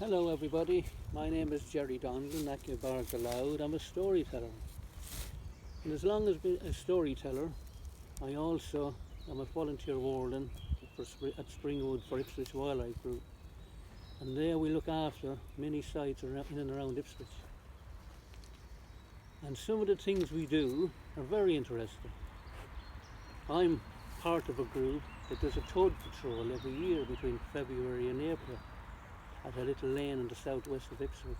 Hello everybody, my name is Jerry Donlan, at Bards Aloud. I'm a storyteller, and as long as being a storyteller, I also am a volunteer warden at Springwood for Ipswich Wildlife Group, and there we look after many sites in and around Ipswich. And some of the things we do are very interesting. I'm part of a group that does a toad patrol every year between February and April at a little lane in the southwest of Ipswich.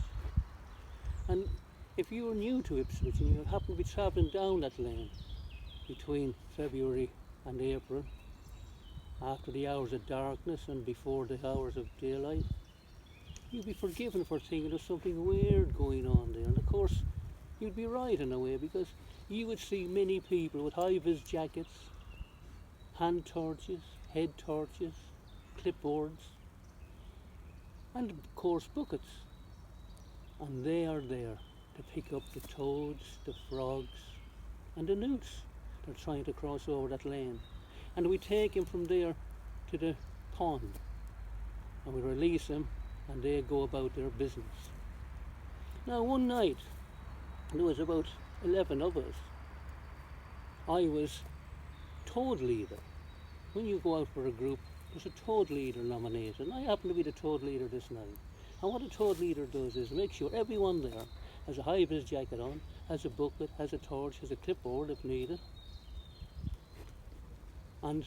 And if you are new to Ipswich and you happen to be travelling down that lane between February and April, after the hours of darkness and before the hours of daylight, you'll be forgiven for thinking there's something weird going on there. And of course, you'd be right in a way, because you would see many people with high-vis jackets, hand torches, head torches, clipboards, and of course buckets, and they are there to pick up the toads, the frogs and the newts that are trying to cross over that lane. And we take them from there to the pond and we release them and they go about their business. Now one night there was about 11 of us. I was toad leader. When you go out for a group, there's a toad leader nominated, and I happen to be the toad leader this night. And what a toad leader does is make sure everyone there has a high-vis jacket on, has a bucket, has a torch, has a clipboard if needed, and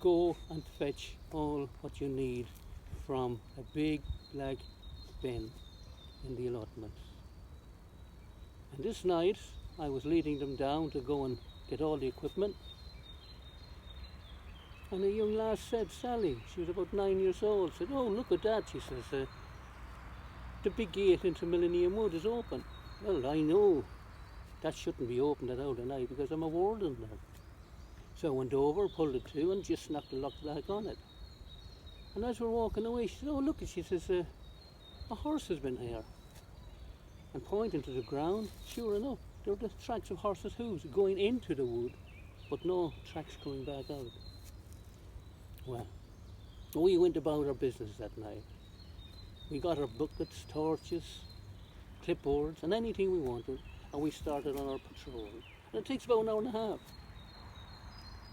go and fetch all what you need from a big black bin in the allotments. And this night I was leading them down to go and get all the equipment. And a young lass said, Sally, she was about 9 years old, said, "Oh, look at that," she says, "the big gate into Millennium Wood is open." Well, I know that shouldn't be opened at out of night because I'm a warden there. So I went over, pulled it to, and just snapped the lock back on it. And as we're walking away, she said, "Oh, look," she says, "a horse has been here." And pointing to the ground, sure enough, there were the tracks of horses' hooves going into the wood, but no tracks coming back out. Well, we went about our business that night. We got our buckets, torches, clipboards and anything we wanted, and we started on our patrol. And it takes about an hour and a half.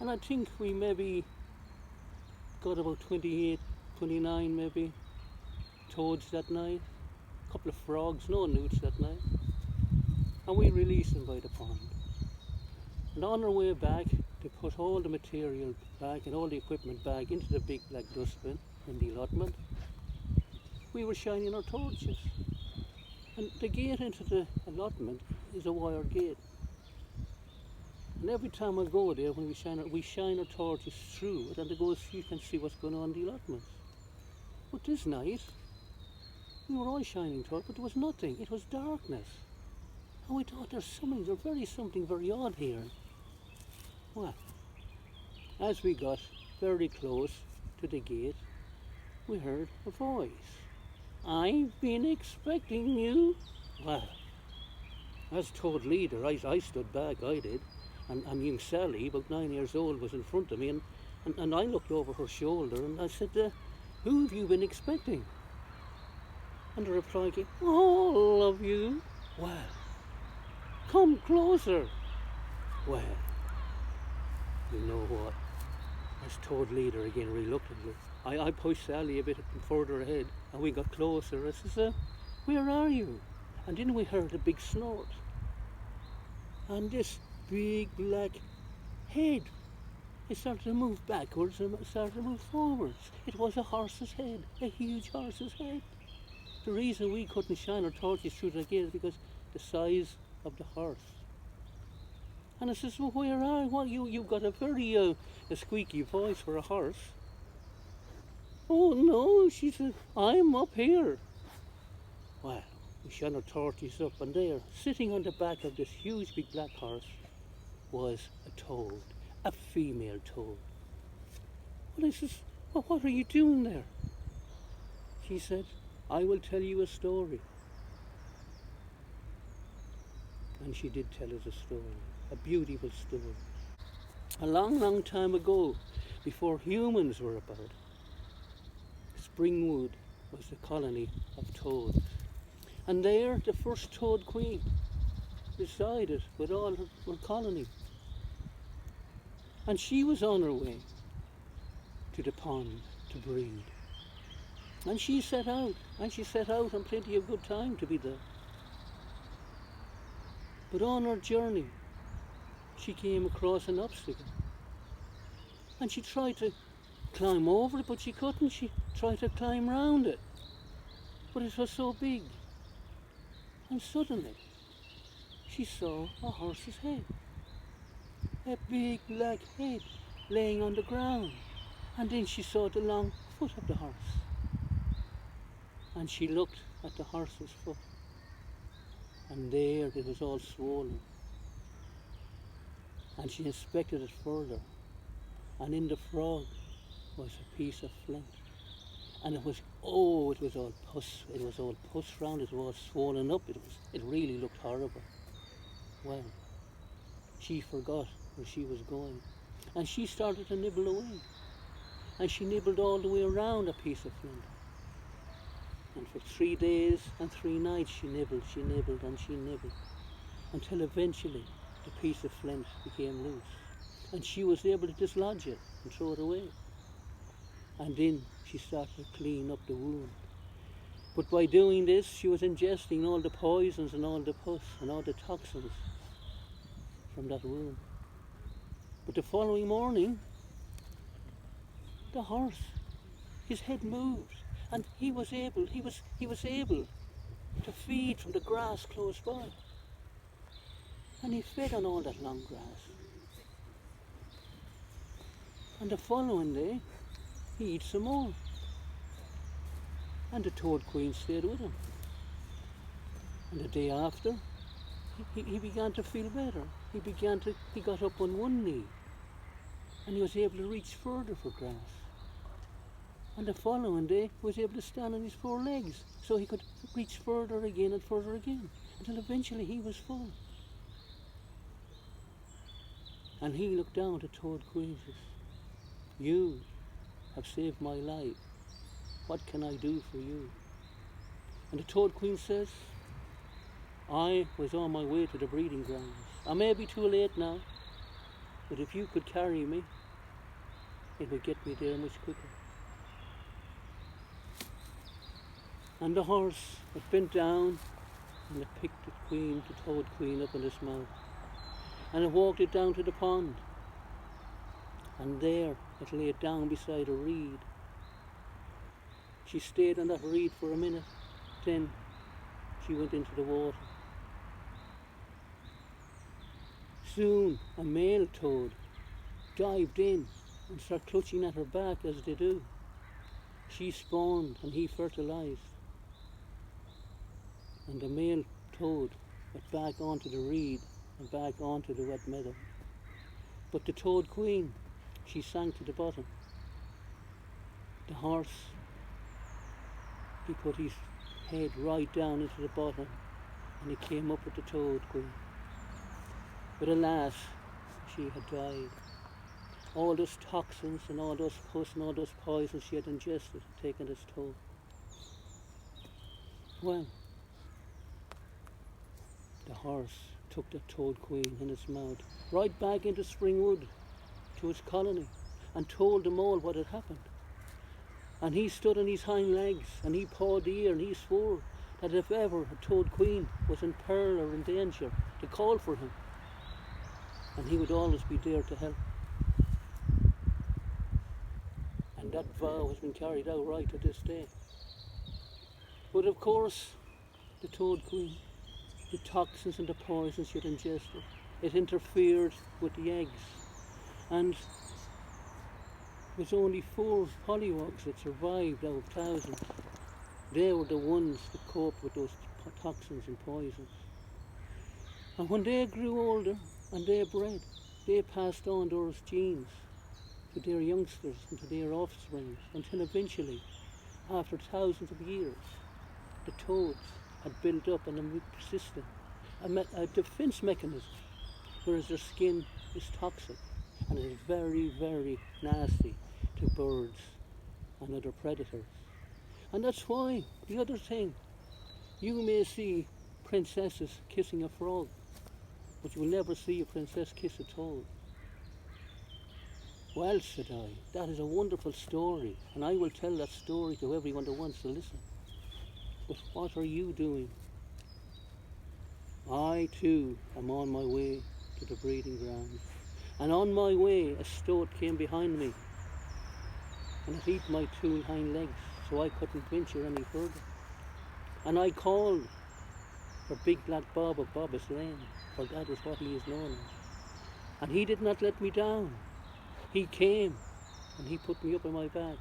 And I think we maybe got about 28, 29 maybe toads that night, a couple of frogs, no newts that night, and we released them by the pond. And on our way back, to put all the material back and all the equipment back into the big black dustbin in the allotment, we were shining our torches. And the gate into the allotment is a wire gate. And every time I go there, when we shine our torches through it, and it goes, you can see what's going on in the allotments. But this night, we were all shining torches, but there was nothing. It was darkness. And we thought there's something very odd here. Well, as we got very close to the gate, we heard a voice. "I've been expecting you." Well, as toad leader, I stood back, I did, and young Sally, about 9 years old, was in front of me, and I looked over her shoulder and I said, "Who have you been expecting?" And the reply came, "All of you." Well, come closer. Well, you know what, as toad leader again, reluctantly, I pushed Sally a bit further ahead and we got closer. I says, "Where are you?" And then we heard a big snort. And this big black head, it started to move backwards and it started to move forwards. It was a horse's head, a huge horse's head. The reason we couldn't shine our torches through the gate is because the size of the horse. And I says, "Well, where are you? Well, you've got a very a squeaky voice for a horse." "Oh no," she said, "I'm up here." Well, we shone our torches up, and there, sitting on the back of this huge big black horse, was a toad, a female toad. Well, I says, "Well, what are you doing there?" She said, "I will tell you a story." And she did tell us a story, a beautiful story. A long, long time ago, before humans were about, Springwood was the colony of toads. And there the first toad queen resided with all her colony. And she was on her way to the pond to breed. And she set out on plenty of good time to be there. But on her journey, she came across an obstacle. And she tried to climb over it, but she couldn't. She tried to climb round it, but it was so big. And suddenly, she saw a horse's head. A big black head laying on the ground. And then she saw the long foot of the horse. And she looked at the horse's foot. And there it was all swollen. And she inspected it further. And in the frog was a piece of flint. And it was all pus. It was all pus round it. It was swollen up. It really looked horrible. Well, she forgot where she was going. And she started to nibble away. And she nibbled all the way around a piece of flint. And for 3 days and 3 nights she nibbled, and she nibbled. Until eventually the piece of flint became loose. And she was able to dislodge it and throw it away. And then she started to clean up the wound. But by doing this, she was ingesting all the poisons and all the pus and all the toxins from that wound. But the following morning, the horse, his head moved, and he was able to feed from the grass close by. And he fed on all that long grass. And the following day, he ate some more. And the toad queen stayed with him. And the day after, he began to feel better. He got up on one knee, and he was able to reach further for grass. And the following day, he was able to stand on his 4 legs, so he could reach further again and further again, until eventually he was full. And he looked down at the toad queen and says, "You have saved my life. What can I do for you?" And the toad queen says, "I was on my way to the breeding grounds. I may be too late now, but if you could carry me, it would get me there much quicker." And the horse, it bent down and it picked the toad queen up in its mouth. And it walked it down to the pond. And there it lay down beside a reed. She stayed on that reed for a minute, then she went into the water. Soon a male toad dived in and started clutching at her back as they do. She spawned and he fertilized. And the male toad went back onto the reed and back onto the wet meadow. But the toad queen, she sank to the bottom. The horse, he put his head right down into the bottom and he came up with the toad queen. But alas, she had died. All those toxins and all those pus and all those poisons she had ingested had taken its toll. Well, the horse took the toad queen in its mouth right back into Springwood to its colony and told them all what had happened. And he stood on his hind legs and he pawed the ear and he swore that if ever a toad queen was in peril or in danger, to call for him, and he would always be there to help. And that vow has been carried out right to this day. But of course, the toad queen, the toxins and the poisons she had ingested, it interfered with the eggs. And it was only 4 pollywogs that survived out of thousands. They were the ones that coped with those toxins and poisons. And when they grew older and they bred, they passed on those genes to their youngsters and to their offspring, until eventually, after thousands of years, the toads had built up an immune system, a defense mechanism, whereas their skin is toxic and it is very, very nasty to birds and other predators. And that's why the other thing You may see princesses kissing a frog, but you will never see a princess kiss a toad. Well, said I, that is a wonderful story, and I will tell that story to everyone that wants to listen. But what are you doing? I too am on my way to the breeding grounds, and on my way a stoat came behind me, and it ate my two hind legs, so I couldn't venture any further. And I called for Big Black Bob of Bobbitt's Lane, for that is what he is known as. And he did not let me down. He came and he put me up on my back.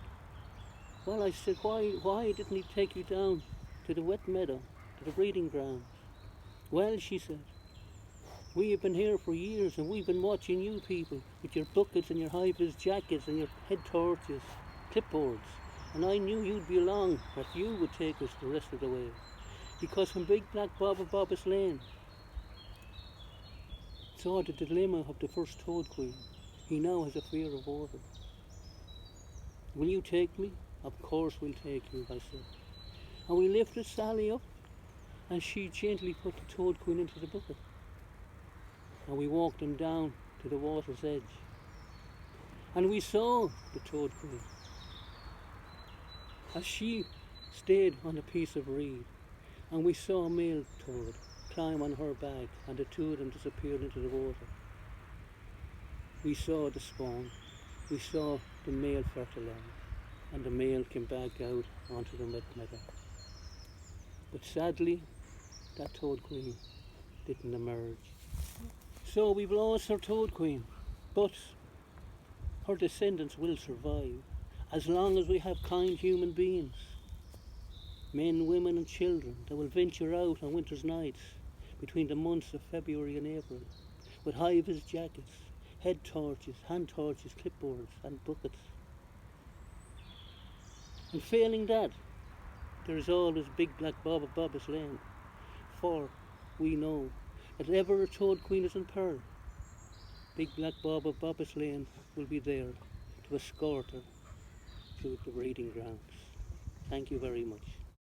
Well, I said, why didn't he take you down to the wet meadow, to the breeding grounds? Well, she said, we have been here for years and we've been watching you people with your buckets and your high-vis jackets and your head torches, clipboards. And I knew you'd be along, that you would take us the rest of the way. Because when Big Black Bob of Bobbitt's Lane saw the dilemma of the first toad queen, he now has a fear of water. Will you take me? Of course we'll take you, I said. And we lifted Sally up, and she gently put the toad queen into the bucket. And we walked him down to the water's edge. And we saw the toad queen as she stayed on a piece of reed. And we saw a male toad climb on her back, and the two of them disappeared into the water. We saw the spawn, we saw the male fertilize, and the male came back out onto the wet meadow. But sadly, that toad queen didn't emerge. So we've lost our toad queen, but her descendants will survive as long as we have kind human beings, men, women and children that will venture out on winter's nights between the months of February and April with high-vis jackets, head torches, hand torches, clipboards and buckets. And failing that, there is always Big Black Bob of Bobbitt's Lane, for we know that ever a toad queen is in peril, Big Black Bob of Bobbitt's Lane will be there to escort her to the breeding grounds. Thank you very much.